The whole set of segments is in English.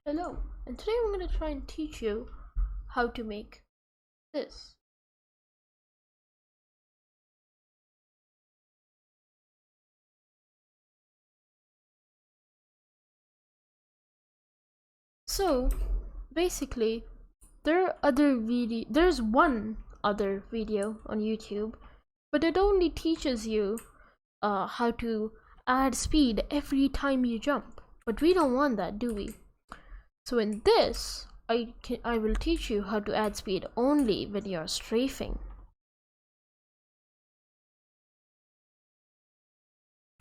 Hello, and today I'm going to try and teach you how to make this. So, basically, there's one other video on YouTube, but it only teaches you how to add speed every time you jump. But we don't want that, do we? So in this, I will teach you how to add speed only when you're strafing.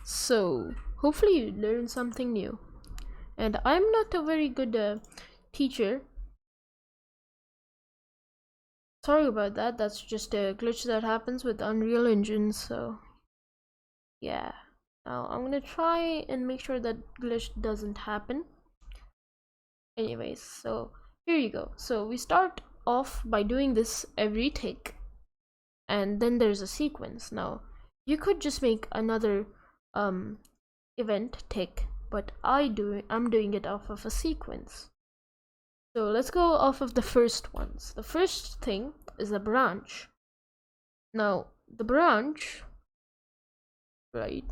So, hopefully you learn something new. And I'm not a very good teacher. Sorry about that. That's just a glitch that happens with Unreal Engine. So yeah, now I'm gonna try and make sure that glitch doesn't happen. Anyways, so here you go. So we start off by doing this every take, and then there's a sequence. Now you could just make another event tick, but I'm doing it off of a sequence. So let's go off of the first ones. The first thing is a branch. Now the branch, right?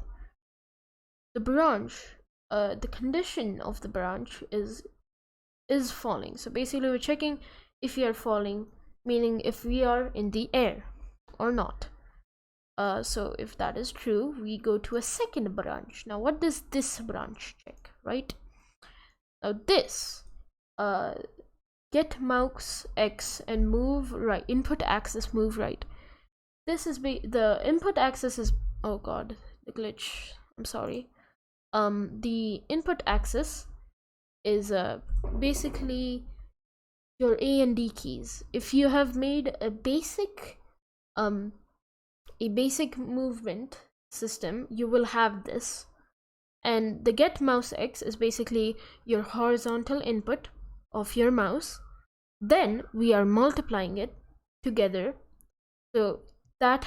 The branch, the condition of the branch is falling. So basically we're checking if we are falling, meaning if we are in the air or not. So if that is true, we go to a second branch. Now what does this branch check, right? Now this get mouse X and move right, input axis move right. This is the input axis is, oh god, the glitch, I'm sorry. The input axis is basically your A and D keys. If you have made a basic movement system, you will have this. And the get mouse X is basically your horizontal input of your mouse. Then we are multiplying it together. So that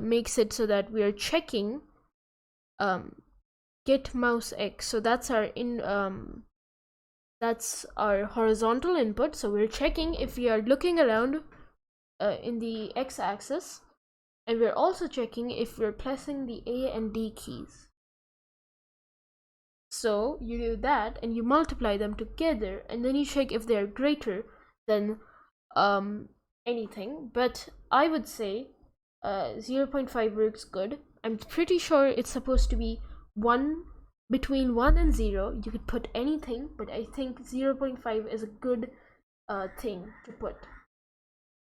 makes it so that we are checking get mouse X. So that's our horizontal input. So we're checking if we are looking around in the x-axis, and we're also checking if we're pressing the A and D keys. So you do that and you multiply them together, and then you check if they're greater than anything. But I would say 0.5 works good. I'm pretty sure it's supposed to be 1, between 1 and 0. You could put anything, but I think 0.5 is a good thing to put.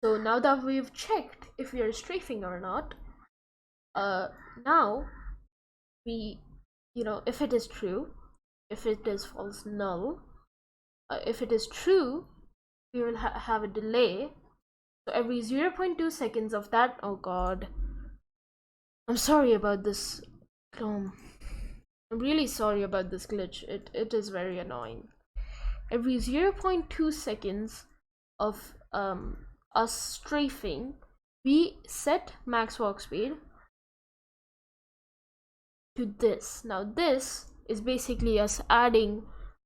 So now that we've checked if we are strafing or not, now we, if it is true, if it is false, null. If it is true, we will have a delay. So every 0.2 seconds of that, oh god, I'm sorry about this. I'm really sorry about this glitch. It is very annoying. Every 0.2 seconds of us strafing, we set max walk speed to this. Now this is basically us adding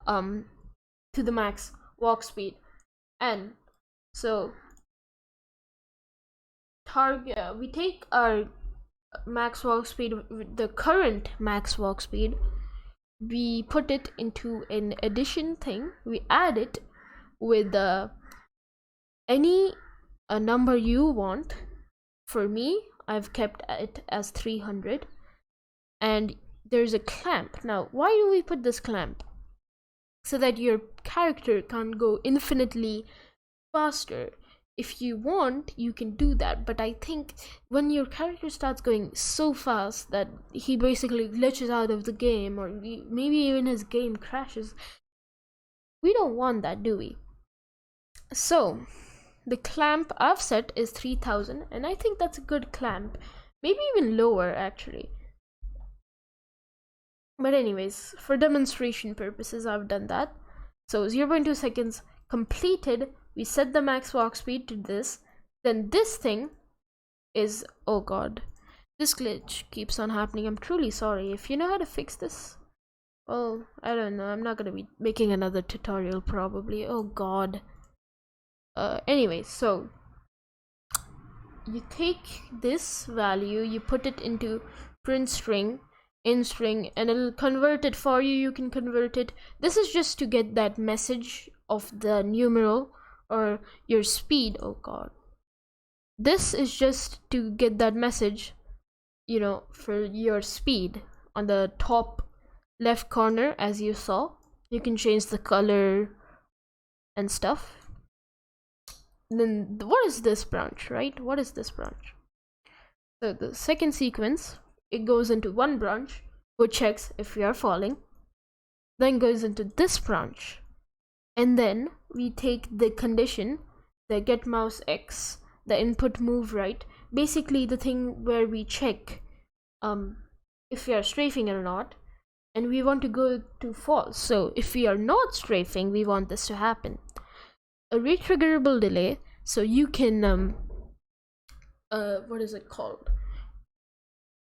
to the max walk speed, and so we take our max walk speed, the current max walk speed, we put it into an addition thing, we add it with any a number you want. For me, I've kept it as 300, and there's a clamp. Now why do we put this clamp? So that your character can go infinitely faster. If you want, you can do that, but I think when your character starts going so fast that he basically glitches out of the game, or maybe even his game crashes, we don't want that, do we? So the clamp I've set is 3000, and I think that's a good clamp, maybe even lower actually. But anyways, for demonstration purposes, I've done that. So 0.2 seconds completed, we set the max walk speed to this. Then this thing is, oh god, this glitch keeps on happening. I'm truly sorry. If you know how to fix this, Well, I don't know. I'm not gonna be making another tutorial probably. Oh god. Anyway, so you take this value, you put it into print string, in string, and it'll convert it for you. You can convert it. This is just to get that message of the numeral or your speed. Oh god. This is just to get that message, you know, for your speed on the top left corner. As you saw, you can change the color and stuff. And then what is this branch, right? What is this branch? So the second sequence, it goes into one branch which checks if we are falling, then goes into this branch, and then we take the condition, the get mouse X, the input move right, basically the thing where we check if we are strafing or not, and we want to go to false. So if we are not strafing, we want this to happen. A retriggerable delay, so you can what is it called,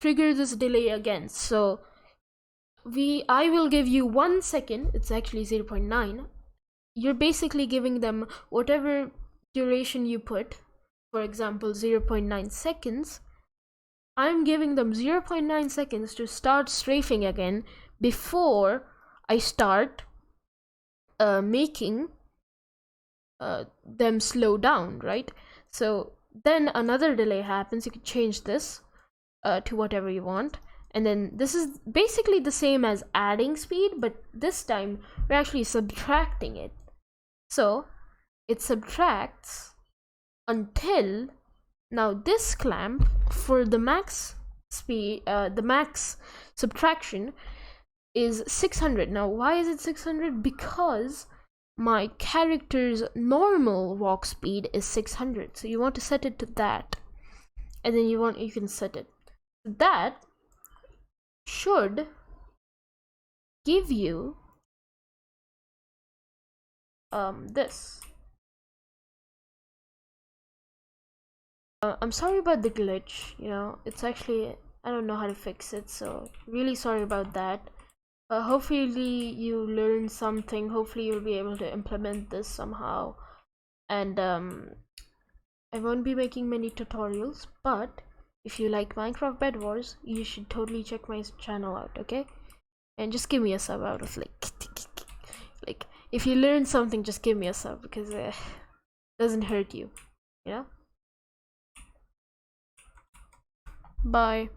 trigger this delay again. So I will give you 1 second, it's actually 0.9. You're basically giving them whatever duration you put, for example 0.9 seconds. I'm giving them 0.9 seconds to start strafing again before I start making them slow down, right? So then another delay happens. You can change this to whatever you want, and then this is basically the same as adding speed, but this time we're actually subtracting it. So it subtracts until now this clamp for the max speed, the max subtraction is 600. Now why is it 600? Because my character's normal walk speed is 600, so you want to set it to that, and then you can set it. That should give you this. I'm sorry about the glitch, you know, it's actually, I don't know how to fix it, so really sorry about that. Hopefully you learned something. Hopefully you'll be able to implement this somehow. And I won't be making many tutorials, but if you like Minecraft Bed Wars, you should totally check my channel out, okay? And just give me a sub out of like if you learned something, just give me a sub, because it doesn't hurt you, you know? Bye.